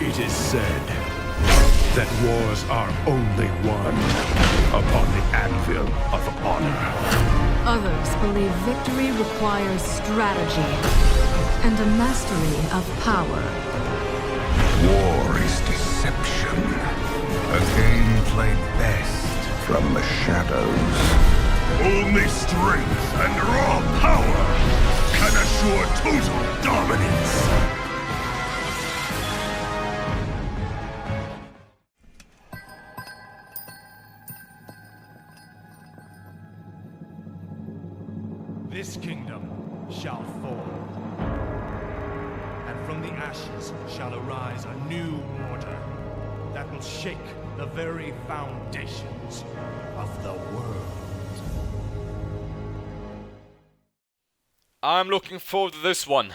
It is said that wars are only won upon the anvil of honor. Others believe victory requires strategy and a mastery of power. War is deception. A game played best from the shadows. Only strength and raw power can assure total dominance. This kingdom shall fall, and from the ashes shall arise a new order that will shake the very foundations of the world. I'm looking forward to this one.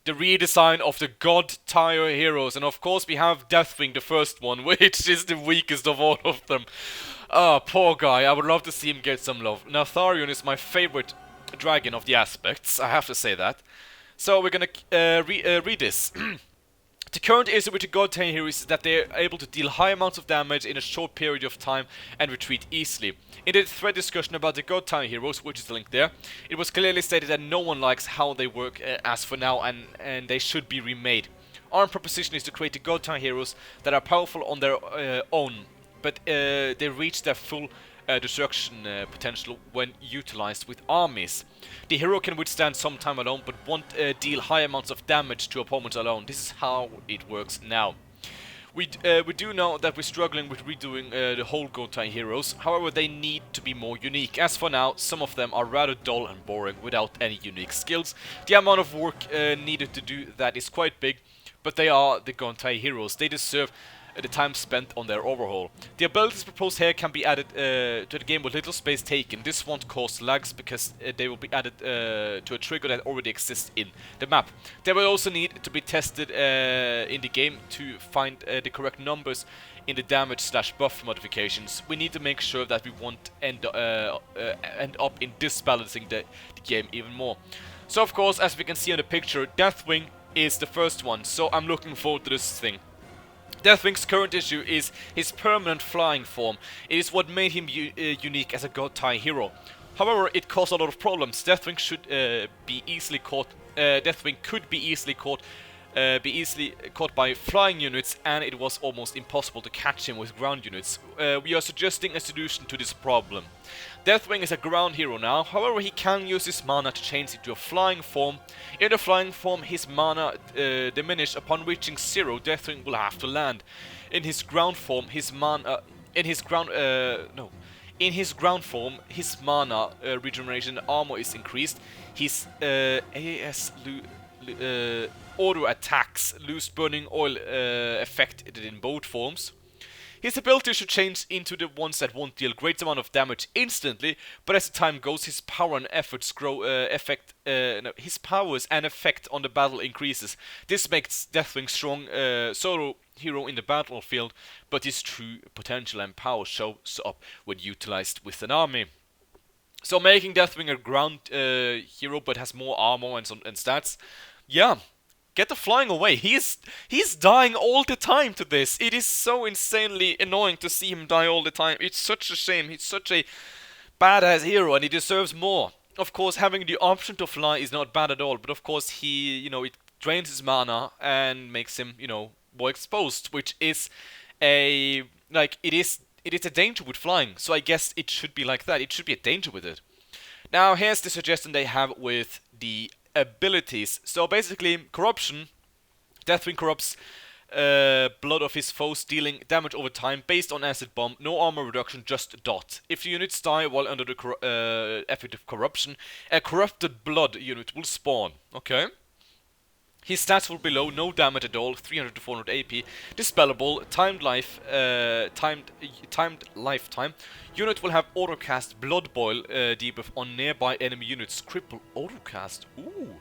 The redesign of the God tier heroes, and of course we have Deathwing, the first one, which is the weakest of all of them. Oh, poor guy, I would love to see him get some love. Now Tharion is my favorite dragon of the aspects, I have to say that. So we're gonna read this. The current issue with the God tier heroes is that they are able to deal high amounts of damage in a short period of time and retreat easily. In the thread discussion about the God tier heroes, which is the link there, it was clearly stated that no one likes how they work as for now, and they should be remade. Our proposition is to create the God tier heroes that are powerful on their own, but they reach their full destruction potential when utilized with armies. The hero can withstand some time alone, but won't deal high amounts of damage to opponents alone. This is how it works now. We do know that we're struggling with redoing the whole God tier heroes. However, they need to be more unique. As for now, some of them are rather dull and boring without any unique skills. The amount of work needed to do that is quite big, but they are the God tier heroes. They deserve the time spent on their overhaul. The abilities proposed here can be added to the game with little space taken. This won't cause lags because they will be added to a trigger that already exists in the map. They will also need to be tested in the game to find the correct numbers in the damage/buff modifications. We need to make sure that we won't end up in disbalancing the game even more. So of course, as we can see on the picture, Deathwing is the first one, so I'm looking forward to this thing. Deathwing's current issue is his permanent flying form. It is what made him unique as a God tier hero. However, it caused a lot of problems. Deathwing should be easily caught. Deathwing could be easily caught by flying units, and it was almost impossible to catch him with ground units. We are suggesting a solution to this problem. Deathwing is a ground hero now, however he can use his mana to change into a flying form. In the flying form, his mana diminishes upon reaching 0. Deathwing will have to land. In his ground form, his mana regeneration armor is increased. His auto attacks lose burning oil affected in both forms. His ability should change into the ones that won't deal great amount of damage instantly, but as the time goes, his power and efforts grow. His powers and effect on the battle increases. This makes Deathwing strong solo hero in the battlefield, but his true potential and power shows up when utilized with an army. So making Deathwing a ground hero, but has more armor and stats. Yeah. Get the flying away. He's dying all the time to this. It is so insanely annoying to see him die all the time. It's such a shame. He's such a badass hero and he deserves more. Of course, having the option to fly is not bad at all, but of course he, it drains his mana and makes him, more exposed, which is it is a danger with flying. So I guess it should be like that. It should be a danger with it. Now, here's the suggestion they have with the abilities. So basically, corruption. Deathwing corrupts blood of his foes, dealing damage over time based on acid bomb. No armor reduction, just dot. If the units die while under the effect of corruption, a corrupted blood unit will spawn. Okay. His stats will be low, no damage at all, 300 to 400 AP, dispellable, timed lifetime. Unit will have autocast Blood Boil debuff on nearby enemy units. Cripple autocast. Ooh.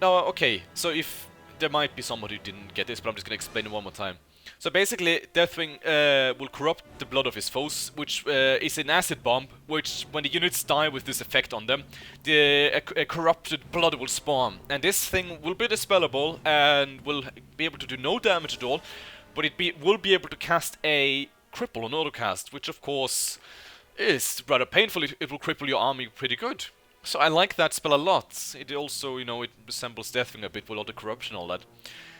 Now, okay, so if there might be somebody who didn't get this, but I'm just gonna explain it one more time. So basically, Deathwing will corrupt the blood of his foes, which is an acid bomb, which when the units die with this effect on them, a corrupted blood will spawn. And this thing will be dispellable and will be able to do no damage at all, but will be able to cast a cripple on autocast, which of course is rather painful. It will cripple your army pretty good. So I like that spell a lot. It also, you know, it resembles Deathwing a bit with all the corruption and all that.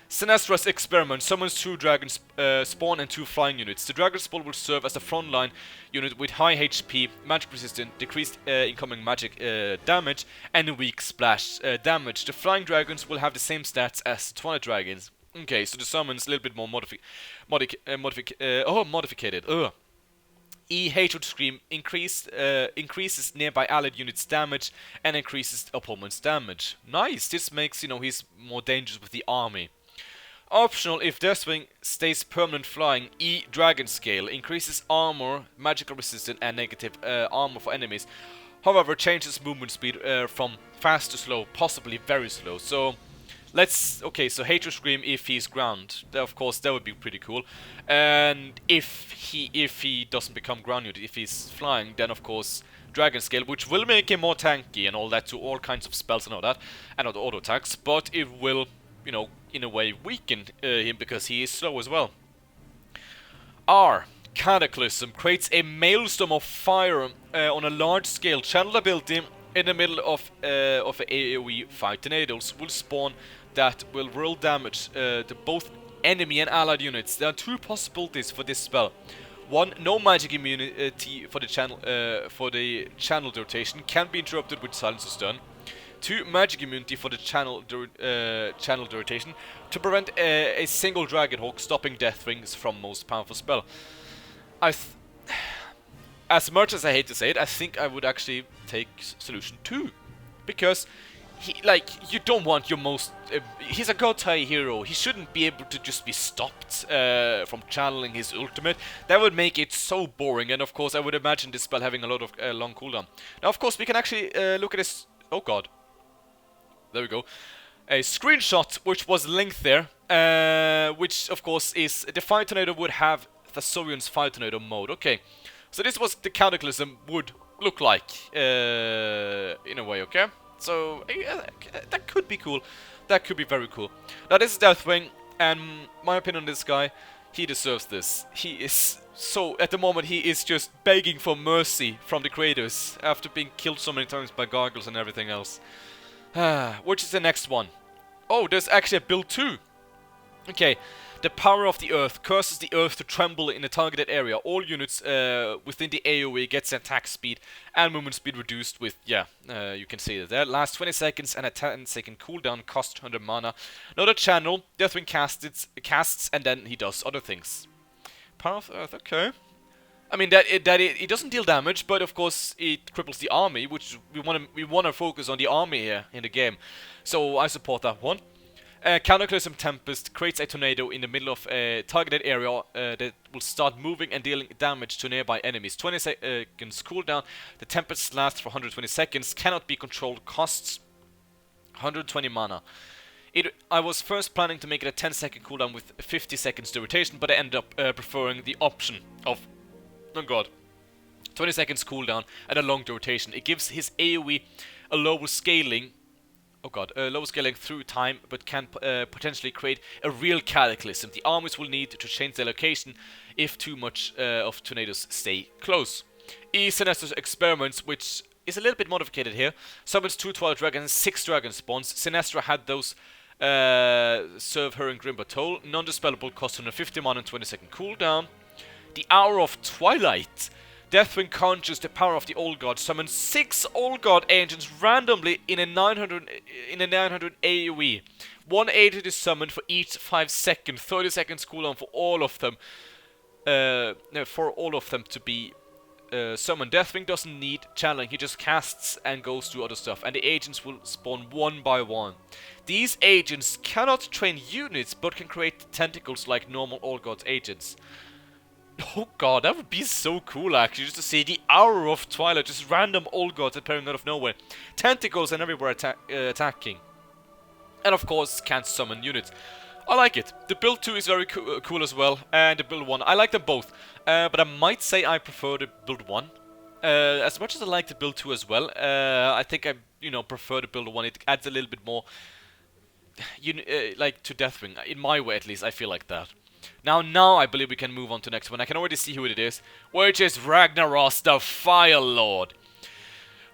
Sinastra's Experiment summons 2 dragon spawn and 2 flying units. The dragon spawn will serve as a frontline unit with high HP, magic resistant, decreased incoming magic damage, and weak splash damage. The flying dragons will have the same stats as the Twilight dragons. Okay, so the summon's a little bit more modificated. Hatred Scream increases nearby allied units' damage and increases opponent's damage. Nice, this makes, you know, he's more dangerous with the army. Optional, if Deathwing stays permanent flying, Dragon Scale increases armor, magical resistance, and negative armor for enemies. However, changes movement speed from fast to slow, possibly very slow. So so Hatred Scream if he's ground, of course that would be pretty cool. And if he doesn't become ground unit, if he's flying, then of course Dragon Scale, which will make him more tanky and all that to all kinds of spells and all that, and not auto attacks, but it will, you know, in a way weaken him because he is slow as well. Cataclysm creates a maelstrom of fire on a large scale. Channel ability in the middle of a AoE fight. Tornadoes will spawn that will roll damage to both enemy and allied units. There are 2 possibilities for this spell. 1, no magic immunity for the channel rotation can be interrupted with Silence or Stun. 2, magic immunity for the channel rotation to prevent a single Dragonhawk stopping Deathwings from most powerful spell. As much as I hate to say it, I think I would actually take solution 2, because you don't want your most. He's a god tier hero. He shouldn't be able to just be stopped from channeling his ultimate. That would make it so boring. And of course, I would imagine this spell having a lot of long cooldown. Now, of course, we can actually look at this. Oh god. There we go. A screenshot which was linked there, which of course is the Fire Tornado would have Thasorian's Fire Tornado mode. Okay, so this was the Cataclysm would look like in a way. Okay, so that could be cool. That could be very cool. Now this is Deathwing, and my opinion on this guy, he deserves this. He is so, at the moment, he is just begging for mercy from the creators after being killed so many times by gargoyles and everything else. Which is the next one? Oh, there's actually a build 2. Okay, the power of the earth curses the earth to tremble in a targeted area. All units within the AoE gets attack speed and movement speed reduced with, you can see it there. Lasts 20 seconds and a 10-second cooldown, cost 100 mana. Another channel, Deathwing casts and then he does other things. Power of earth, okay. I mean it doesn't deal damage, but of course it cripples the army, which we want to focus on the army here in the game. So I support that one. Cataclysm Tempest creates a tornado in the middle of a targeted area that will start moving and dealing damage to nearby enemies. 20 seconds cooldown. The Tempest lasts for 120 seconds. Cannot be controlled. Costs 120 mana. I was first planning to make it a 10-second cooldown with 50 seconds duration, but I ended up preferring the option of, oh god, 20 seconds cooldown and a long rotation. It gives his AoE a lower scaling. Oh god, lower scaling through time, but can potentially create a real cataclysm. The armies will need to change their location if too much of tornadoes stay close. Sinastra's Experiments, which is a little bit modified here, summons 2 Twilight Dragons and 6 Dragon Spawns. Sinestro had those serve her in Grim Battle. Non-dispellable, cost 150 mana and 20-second cooldown. The Hour of Twilight. Deathwing conjures the power of the Old God, summons 6 Old God agents randomly in a 900 AoE. 1 agent is summoned for each 5 seconds. 30 seconds cooldown for all of them. To be summoned. Deathwing doesn't need channeling. He just casts and goes to other stuff, and the agents will spawn one by one. These agents cannot train units, but can create tentacles like normal Old Gods agents. Oh god, that would be so cool actually, just to see the Hour of Twilight, just random Old Gods appearing out of nowhere. Tentacles and everywhere attacking. And of course, can't summon units. I like it. The build 2 is very cool as well, and the build 1. I like them both, but I might say I prefer the build 1. As much as I like the build 2 as well, I think I, prefer the build 1. It adds a little bit more, like to Deathwing. In my way, at least, I feel like that. Now I believe we can move on to the next one. I can already see who it is, which is Ragnaros, the Fire Lord.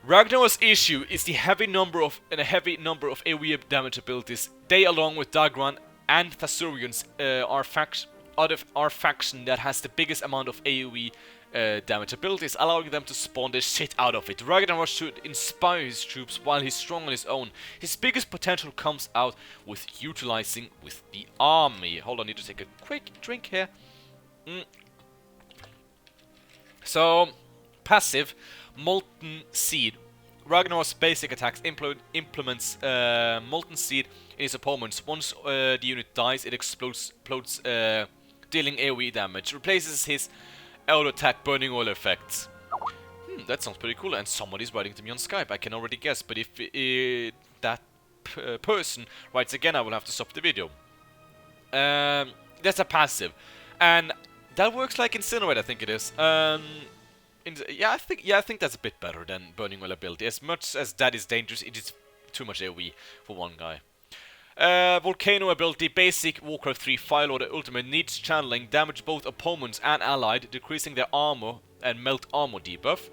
Ragnaros' issue is the heavy number of AoE damage abilities. They, along with Dagran and Thasurians, are faction that has the biggest amount of AoE damage abilities, allowing them to spawn the shit out of it. Ragnaros should inspire his troops while he's strong on his own. His biggest potential comes out with utilizing with the army. Hold on, I need to take a quick drink here. So, passive, Molten Seed. Ragnaros' basic attacks implements Molten Seed in his opponents. Once the unit dies, it explodes dealing AoE damage. Replaces his auto attack burning oil effects. That sounds pretty cool, and somebody's writing to me on Skype. I can already guess, but if that person writes again, I will have to stop the video. That's a passive, and that works like Incinerate, I think it is. I think that's a bit better than burning oil ability. As much as that is dangerous, it is too much AoE for one guy. Volcano ability, basic Warcraft 3 Fire Lord ultimate, needs channeling, damage both opponents and allied, decreasing their armor and melt armor debuff.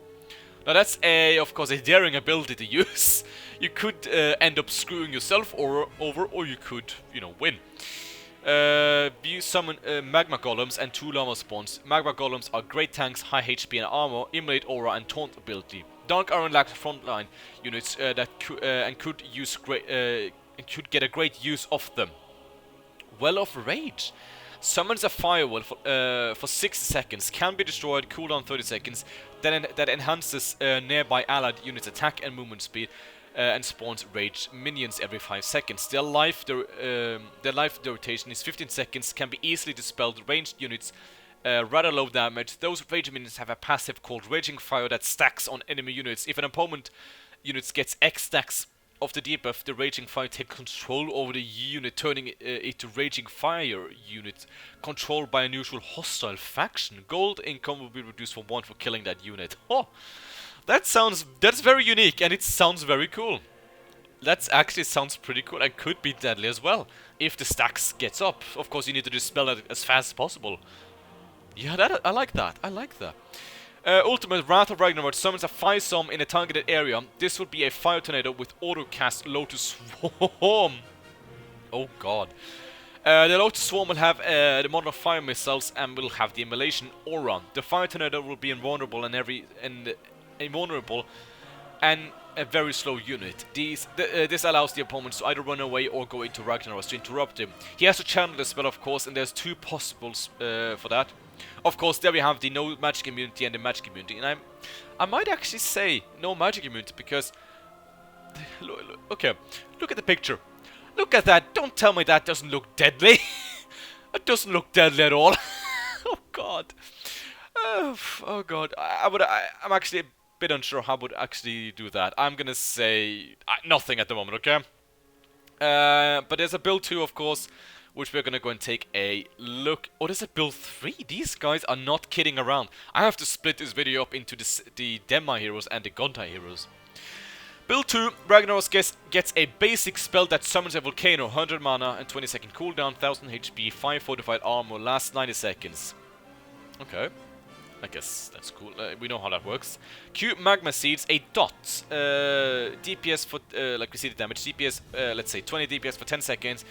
Now that's of course a daring ability to use. You could end up screwing yourself over, or you could, win. You summon magma golems and 2 lava spawns. Magma golems are great tanks, high HP and armor, immolate aura and taunt ability. Dark Iron lacks frontline units could get a great use of them. Well of Rage. Summons a firewall for 60 seconds. Can be destroyed, cooldown 30 seconds. That enhances nearby allied units' attack and movement speed. And spawns rage minions every 5 seconds. Their life duration is 15 seconds. Can be easily dispelled. Ranged units rather low damage. Those rage minions have a passive called Raging Fire that stacks on enemy units. If an opponent unit gets X stacks of the debuff, the Raging Fire takes control over the unit, turning it to Raging Fire unit controlled by a neutral hostile faction. Gold income will be reduced for 1 for killing that unit. Oh, that's very unique, and it sounds very cool. That actually sounds pretty cool and could be deadly as well if the stacks gets up. Of course, you need to dispel it as fast as possible. Yeah, I like that. I like that. Ultimate Wrath of Ragnaros summons a firestorm in a targeted area. This will be a fire tornado with auto-cast Lotus Swarm. Oh god. The Lotus Swarm will have the modern fire missiles and will have the immolation aura. The fire tornado will be invulnerable and a very slow unit. This allows the opponents to either run away or go into Ragnaros to interrupt him. He has to channel the spell, of course, and there's 2 possibles for that. Of course, there we have the no magic immunity and the magic immunity, and I might actually say no magic immunity because okay, look at the picture. Look at that. Don't tell me that doesn't look deadly. It doesn't look deadly at all. Oh god. Oh god. I'm actually a bit unsure how I would actually do that. I'm gonna say nothing at the moment, okay? But there's a build 2, of course, which we're gonna go and take a look. Oh, there's a build 3. These guys are not kidding around. I have to split this video up into the Demi heroes and the Gontai heroes. Build 2, Ragnaros gets a basic spell that summons a volcano, 100 mana and 20 second cooldown, 1000 HP, 5 fortified armor, lasts 90 seconds. Okay. I guess that's cool. We know how that works. Q Magma Seeds, a dot. DPS for, like we see the damage, DPS, let's say 20 DPS for 10 seconds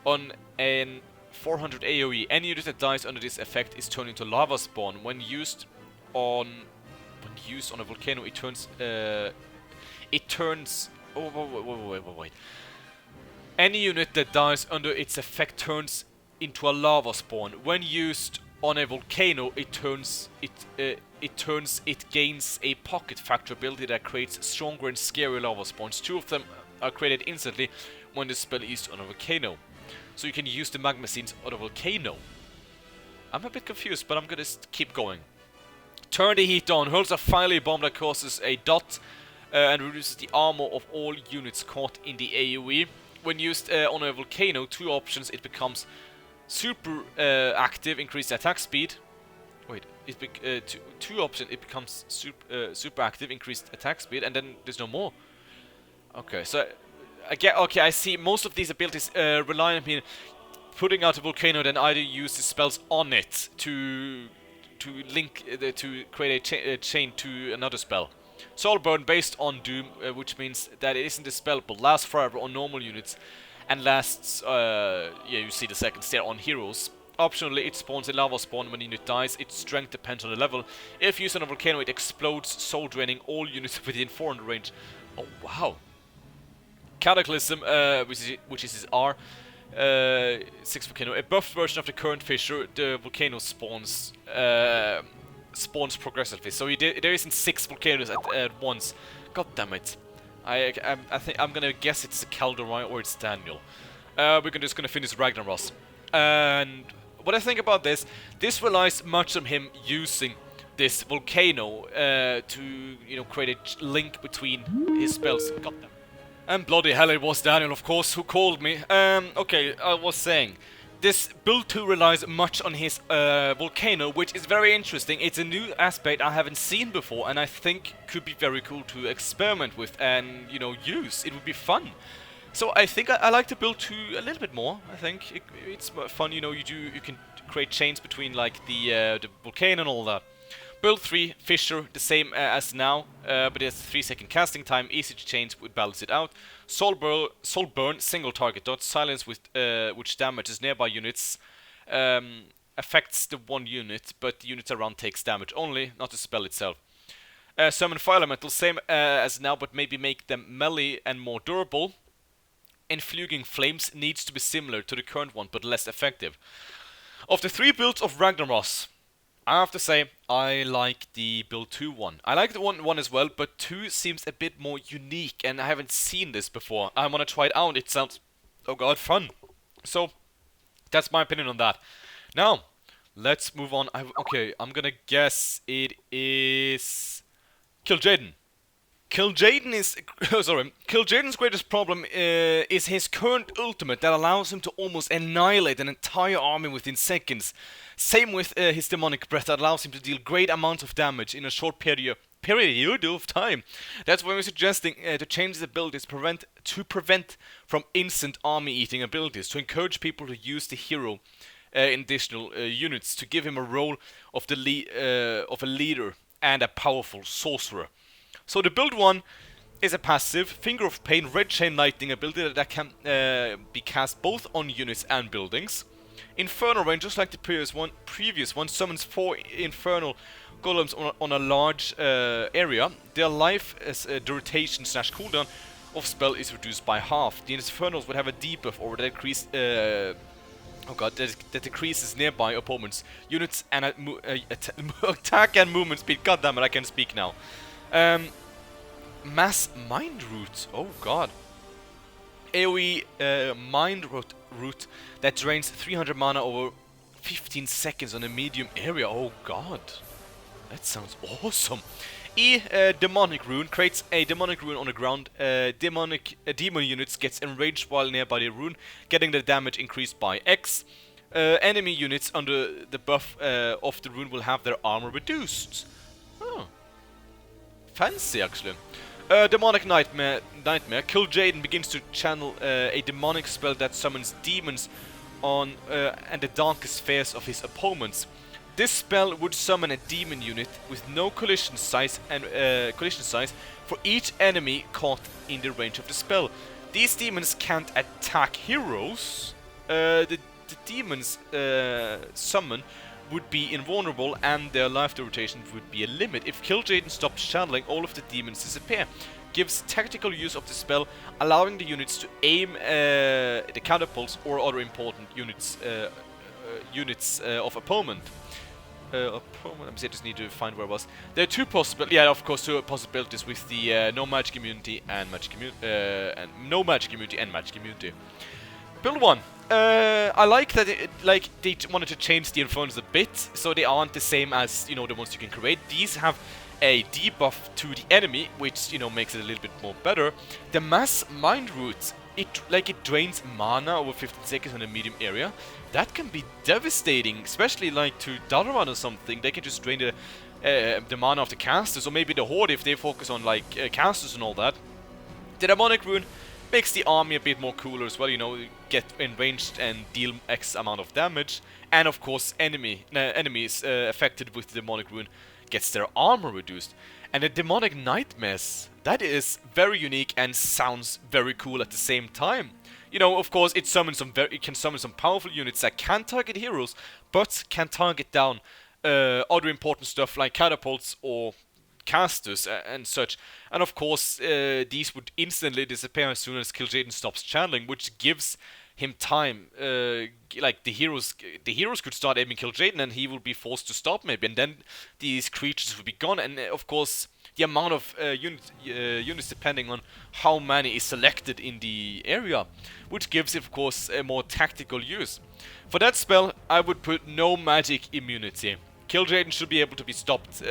on an 400 AoE. Any unit that dies under this effect is turned into lava spawn. When used on a volcano, it turns. Oh, wait. Any unit that dies under its effect turns into a lava spawn. When used on a volcano, it gains a pocket factor ability that creates stronger and scarier lava spawns. 2 of them are created instantly when the spell is used on a volcano. So you can use the magma scenes on a volcano. I'm a bit confused, but I'm gonna keep going. Turn the heat on. Hurls a fiery bomb that causes a dot and reduces the armor of all units caught in the AoE. when used on a volcano, 2 options. It becomes super active, increased attack speed. Wait, two options. It becomes super active, increased attack speed, and then there's no more. Okay, so I see. Most of these abilities rely on me putting out a volcano, then either use the spells on it to link to create a chain to another spell. Soul Burn based on Doom, which means that it isn't a spell but lasts forever on normal units and lasts, you see the second stair on heroes. Optionally, it spawns a lava spawn when the unit dies. Its strength depends on the level. If used on a volcano, it explodes, soul draining all units within 400 range. Oh wow! Cataclysm, which is his R, 6 volcano. A buffed version of the current fissure. The volcano spawns progressively. So there isn't 6 volcanoes at once. God damn it! I think I'm gonna guess it's Calderon or it's Daniel. We're just gonna finish Ragnaros. And what I think about this relies much on him using this volcano to create a link between his spells. God damn. And bloody hell, it was Daniel, of course, who called me. Okay, I was saying, this build 2 relies much on his volcano, which is very interesting. It's a new aspect I haven't seen before, and I think could be very cool to experiment with and use. It would be fun. So I think I like to build 2 a little bit more. I think it's fun. You can create chains between like the volcano and all that. Build 3, Fissure, the same as now, but it has 3-second casting time, easy to change, would balance it out. Soul Burn, single target dot, silence with which damages nearby units, affects the one unit, but the units around takes damage only, not the spell itself. Summon Fire Elemental, same as now, but maybe make them melee and more durable. Influging Flames needs to be similar to the current one, but less effective. Of the 3 builds of Ragnaros, I have to say, I like the build 2 one. I like the one as well, but 2 seems a bit more unique, and I haven't seen this before. I want to try it out. It sounds, oh god, fun. So, that's my opinion on that. Now, let's move on. Okay, I'm gonna guess it is Kil'jaeden. Kil'jaeden's greatest problem is his current ultimate that allows him to almost annihilate an entire army within seconds. Same with his demonic breath that allows him to deal great amounts of damage in a short period of time. That's why we're suggesting to change his abilities to prevent from instant army-eating abilities, to encourage people to use the hero in additional units, to give him a role of a leader and a powerful sorcerer. So the build 1 is a passive Finger of Pain Red Chain Lightning ability that can be cast both on units and buildings. Infernal Rain, just like the previous one, summons 4 Infernal Golems on a large area. Their life, duration/cooldown of spell is reduced by half. The Infernals would have a debuff or that decreases nearby opponents' units and attack and movement speed. God damn it, I can speak now. Mass Mind Root. Oh god. AoE Mind Root that drains 300 mana over 15 seconds on a medium area. Oh god. That sounds awesome. Demonic Rune creates a Demonic Rune on the ground. Demon units gets enraged while nearby the rune, getting the damage increased by X. Enemy units under the buff of the rune will have their armor reduced. Oh. Fancy, actually. Demonic Nightmare. Kil'jaeden begins to channel a demonic spell that summons demons on and the darkest fears of his opponents. This spell would summon a demon unit with no collision size for each enemy caught in the range of the spell. These demons can't attack heroes. The demons summon would be invulnerable and their life duration would be a limit. If Kil'jaeden stops channeling, all of the demons disappear. Gives tactical use of the spell, allowing the units to aim the catapults or other important units of opponent. I just need to find where it was. There are 2 possibilities with the no magic immunity and magic immunity and no magic immunity and magic immunity. Build 1. I like that they wanted to change the Infernals a bit, so they aren't the same as the ones you can create. These have a debuff to the enemy, which makes it a little bit more better. The Mass Mind Root it drains mana over 15 seconds in a medium area. That can be devastating, especially like to Dalaran or something. They can just drain the mana of the casters, or maybe the Horde if they focus on like casters and all that. The Demonic Rune makes the army a bit more cooler as well, you know, get enraged and deal X amount of damage. And of course, enemies affected with the Demonic Rune gets their armor reduced. And the Demonic Nightmares, that is very unique and sounds very cool at the same time. You know, of course, it can summon some powerful units that can target heroes, but can target down other important stuff like catapults or casters and such. And of course, these would instantly disappear as soon as Kil'jaeden stops channeling, which gives him time. Like the heroes could start aiming Kil'jaeden and he will be forced to stop maybe, and then these creatures will be gone. And of course, the amount of units depending on how many is selected in the area, which gives, of course, a more tactical use. For that spell, I would put no magic immunity. Kil'jaeden should be able to be stopped,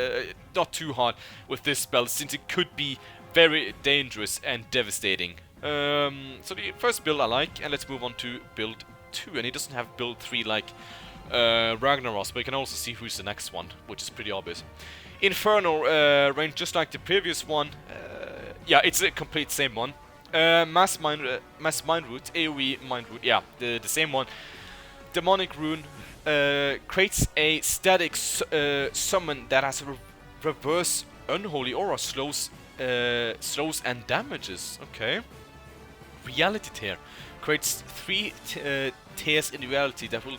not too hard with this spell, since it could be very dangerous and devastating. So the first build I like, and let's move on to build 2. And he doesn't have build 3 like Ragnaros, but you can also see who's the next one, which is pretty obvious. Infernal range, just like the previous one. Yeah, it's a complete same one. Mass Mind Root, AoE Mind Root, yeah, the same one. Demonic Rune creates a static summon that has a reverse Unholy Aura, slows and damages. Okay. Reality Tear creates 3 tears in reality that will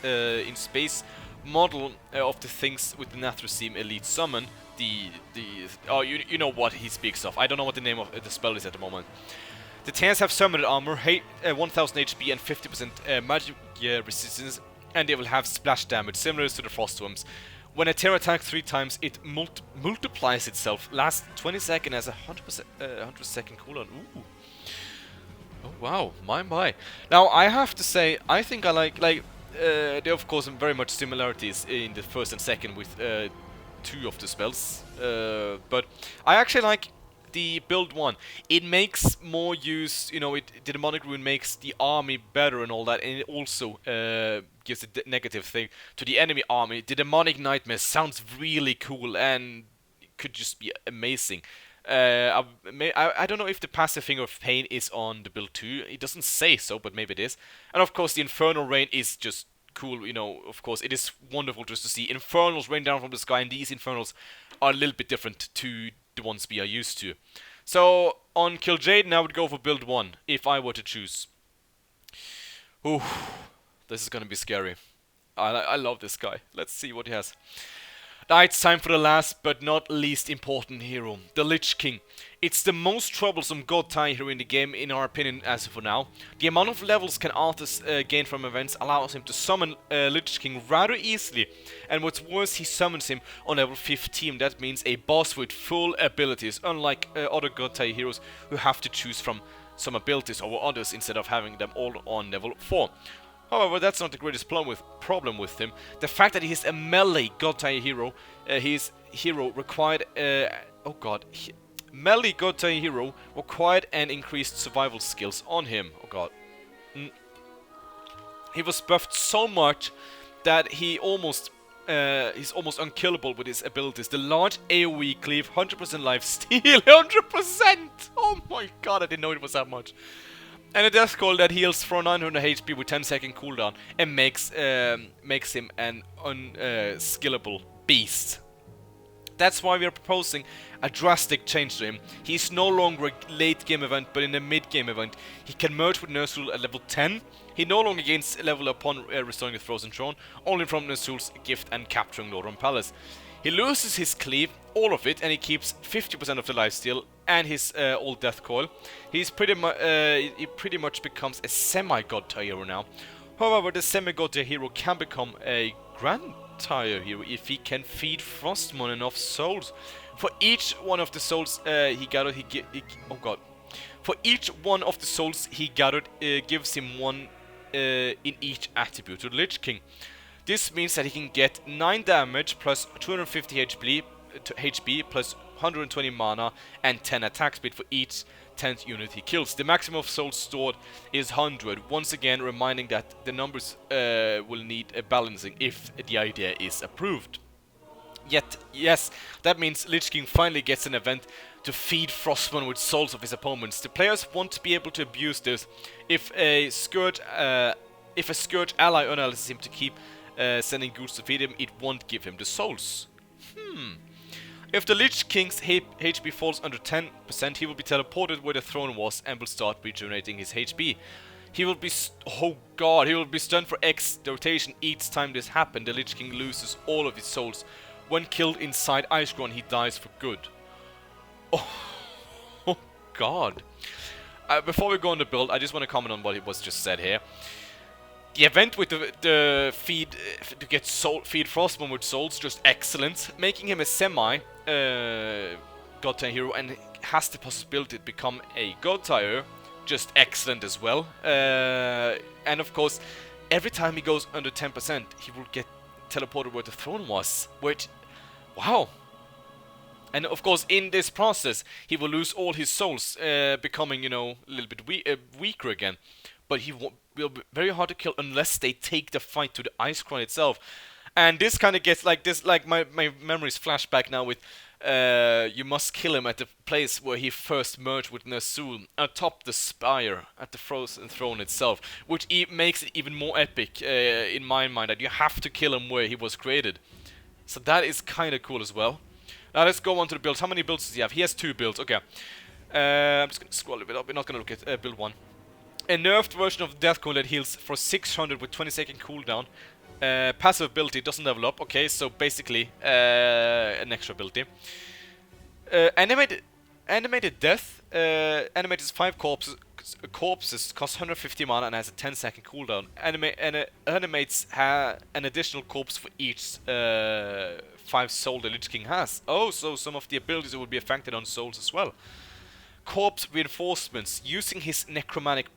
in space model of the things with the Nathrezim Elite Summon. Oh, you know what he speaks of. I don't know what the name of the spell is at the moment. The tears have summoned armor, 1000 HP and 50% magic resistance, and they will have splash damage similar to the Frostworms. When a tear attacks 3 times, it multiplies itself. Lasts 20 seconds as a 100 second cooldown. Ooh. Oh wow, my. Now I have to say, I think I like there are of course very much similarities in the first and second with 2 of the spells, but I actually like the build 1. It makes more use, you know, the Demonic Rune makes the army better and all that, and it also gives a negative thing to the enemy army. The Demonic Nightmare sounds really cool and could just be amazing. I don't know if the passive Finger of Pain is on the build 2. It doesn't say so, but maybe it is. And of course the Infernal Rain is just cool, you know. Of course it is wonderful just to see Infernals rain down from the sky, and these Infernals are a little bit different to the ones we are used to. So on Kil'jaeden I would go for build 1 if I were to choose. Ooh, this is gonna be scary. I love this guy. Let's see what he has. Now it's time for the last but not least important hero, the Lich King. It's the most troublesome god tie hero in the game in our opinion as of now. The amount of levels Arthas gain from events allows him to summon Lich King rather easily, and what's worse, he summons him on level 15. That means a boss with full abilities, unlike other god tie heroes who have to choose from some abilities over others instead of having them all on level 4. However, that's not the greatest problem with him. The fact that he's a melee god tie hero, his hero required melee god tie hero required and increased survival skills on him. Oh god. He was buffed so much that he's almost unkillable with his abilities. The large AoE cleave, 100% life steal, 100%! Oh my god, I didn't know it was that much. And a death call that heals for 900 HP with 10-second cooldown and makes him an unskillable beast. That's why we are proposing a drastic change to him. He's no longer a late game event, but in a mid game event. He can merge with Ner'zhul at level 10. He no longer gains a level upon restoring the Frozen Throne, only from Ner'zhul's gift and capturing Lordaeron Palace. He loses his cleave, all of it, and he keeps 50% of the lifesteal and his old death coil. He pretty much becomes a semi-god tier hero now. However, the semi-god tier hero can become a grand tier hero if he can feed Frostmourne enough souls. For each one of the souls he gathered, For each one of the souls he gathered, gives him one in each attribute to the Lich King. This means that he can get 9 damage plus 250 HP plus 120 mana and 10 attack speed for each 10th unit he kills. The maximum of souls stored is 100, once again reminding that the numbers will need a balancing if the idea is approved. Yet, yes, that means Lich King finally gets an event to feed Frostmourne with souls of his opponents. The players want to be able to abuse this. If a Scourge ally analyzes him to keep sending ghouls to feed him, it won't give him the souls. If the Lich King's HP falls under 10%, he will be teleported where the throne was and will start regenerating his HP. He will be he will be stunned for X rotation each time this happens. The Lich King loses all of his souls. When killed inside Icecrown, he dies for good. Oh god. Before we go on the build, I just want to comment on what was just said here. The event with the feed to get feed Frostmourne with souls, just excellent. Making him a semi God tier hero and has the possibility to become a God tier, just excellent as well. And of course, every time he goes under 10%, he will get teleported where the throne was, which, wow. And of course, in this process, he will lose all his souls, becoming, you know, a little bit weaker again. But he will be very hard to kill unless they take the fight to the Icecrown itself. And this kind of gets like this, like my memories flash back now with, you must kill him at the place where he first merged with Ner'zhul, atop the spire at the Frozen Throne itself, which makes it even more epic in my mind, that you have to kill him where he was created. So that is kind of cool as well. Now let's go on to the builds. How many builds does he have? He has 2 builds, okay. I'm just going to scroll a bit up, we're not going to look at build 1. A nerfed version of Deathwing that heals for 600 with 20-second cooldown. Passive ability doesn't level up. Okay, so basically an extra ability. Animated death. Animates 5 corpses, costs 150 mana and has a 10-second cooldown. Animates an additional corpse for each 5 soul the Lich King has. Oh, so some of the abilities will be affected on souls as well. Corpse reinforcements. Using his necromantic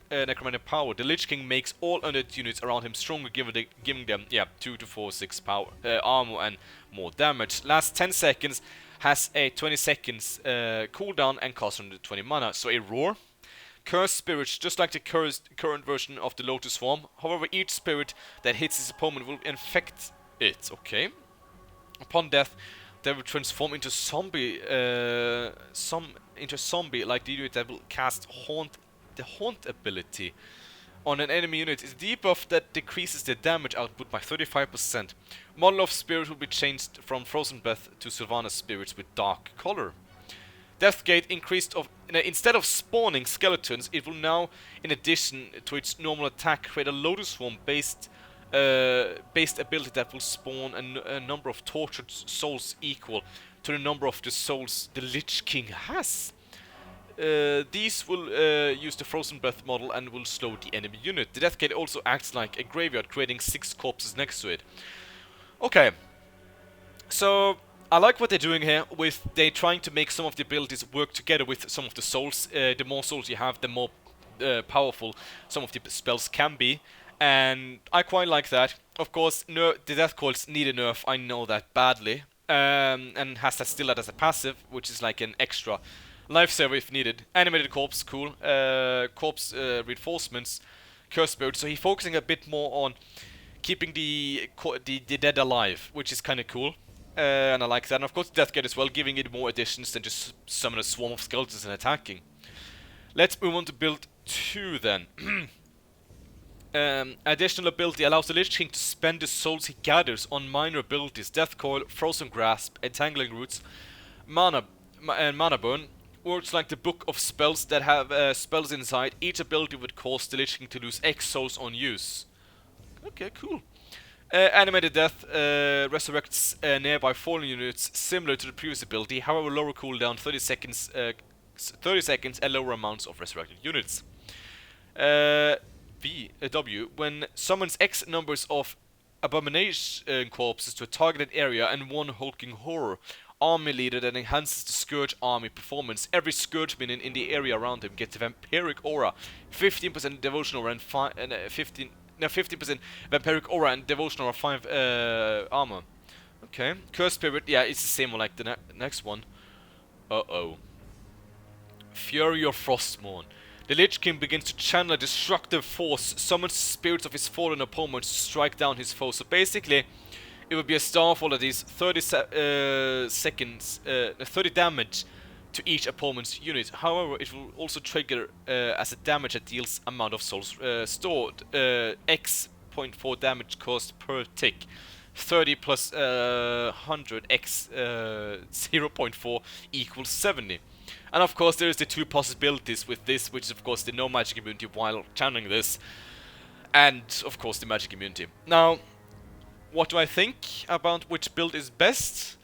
power, the Lich King makes all undead units around him stronger, giving them 2 to 4, 6 power, armor and more damage. Last 10 seconds has a 20 seconds cooldown and costs 120 mana. So a roar. Cursed spirits, just like the current version of the Lotus Swarm. However, each spirit that hits his opponent will infect it. Okay. Upon death, they will transform into zombie, like the unit that will cast the haunt ability on an enemy unit. It's a debuff that decreases the damage output by 35%. Model of spirit will be changed from Frozen Breath to Sylvanas spirits with dark color. Deathgate increased instead of spawning skeletons, it will now, in addition to its normal attack, create a Lotus Swarm based ability that will spawn a number of tortured souls equal to the number of the souls the Lich King has. These will use the Frozen Breath model and will slow the enemy unit. The Deathgate also acts like a graveyard, creating 6 corpses next to it. Okay, so I like what they're doing here with they trying to make some of the abilities work together with some of the souls. The more souls you have, the more powerful some of the spells can be. And I quite like that. Of course, the Death Coils need a nerf, I know that badly. And has that still as a passive, which is like an extra lifesaver if needed. Animated Corpse, cool. Corpse reinforcements, Curse Spirit. So he's focusing a bit more on keeping the dead alive, which is kind of cool. And I like that. And of course, Deathgate as well, giving it more additions than just summon a swarm of skeletons and attacking. Let's move on to build 2 then. Additional ability allows the Lich King to spend the souls he gathers on minor abilities: Death Coil, Frozen Grasp, Entangling Roots, Mana Burn. Works like the book of spells that have spells inside. Each ability would cause the Lich King to lose X souls on use. Okay, cool. Animated Death resurrects nearby fallen units, similar to the previous ability, however lower cooldown, 30 seconds and lower amounts of resurrected units. W. When summons X numbers of abomination corpses to a targeted area and one hulking horror army leader that enhances the Scourge army performance, every Scourge minion in the area around him gets a vampiric aura, 15% devotion aura and 15% vampiric aura and devotion aura 5 armor. Okay. Curse Spirit, yeah, it's the same one like the next one. Uh-oh. Fury of Frostmourne. The Lich King begins to channel a destructive force, summons spirits of his fallen opponents to strike down his foes. So basically, it would be a Starfall that is 30 30 damage to each opponent's unit. However, it will also trigger as a damage that deals amount of souls stored. X 0.4 damage cost per tick. 30 plus 100 x 0.4 equals 70. And of course there is the two possibilities with this, which is of course the no magic immunity while channeling this, and of course the magic immunity. Now, what do I think about which build is best?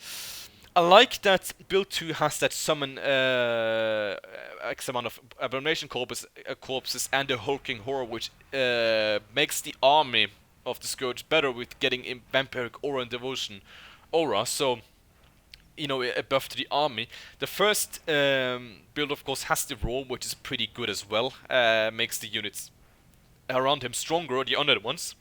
I like that build 2 has that summon X amount of abomination corpses and the hulking horror, which makes the army of the Scourge better with getting in vampiric aura and devotion aura, so you know, a buff to the army. The first build of course has the roar, which is pretty good as well, makes the units around him stronger, the undead ones.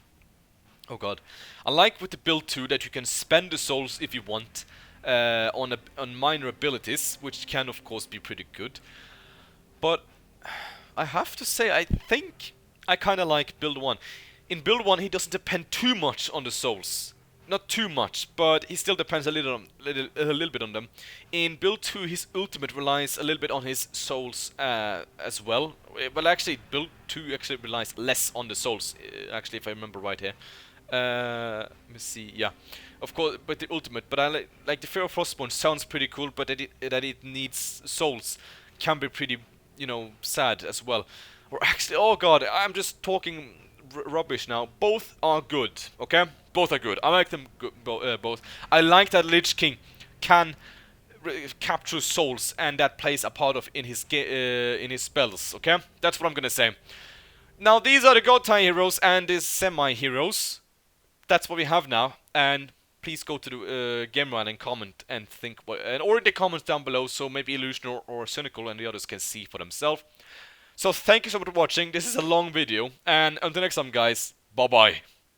Oh god. I like with the build 2 that you can spend the souls if you want on minor abilities, which can of course be pretty good. But I have to say, I think I kinda like build 1. In build 1 he doesn't depend too much on the souls. Not too much, but he still depends a little bit on them. In build 2 his ultimate relies a little bit on his souls as well. Well, actually build 2 actually relies less on the souls, actually, if I remember right here. Let me see, yeah. Of course, but the ultimate, but I like the Fear of Frostborn sounds pretty cool, but that it needs souls can be pretty, you know, sad as well. Or actually, oh god, I'm just talking rubbish now. Both are good, okay? Both are good. I like them both. I like that Lich King can capture souls, and that plays a part of in his spells, okay? That's what I'm gonna say. Now, these are the God Tie heroes and the semi-heroes. That's what we have now, and please go to the game run and comment and think, or in the comments down below, so maybe Illusion or Cynical and the others can see for themselves. So thank you so much for watching. This is a long video, and until next time guys, bye bye.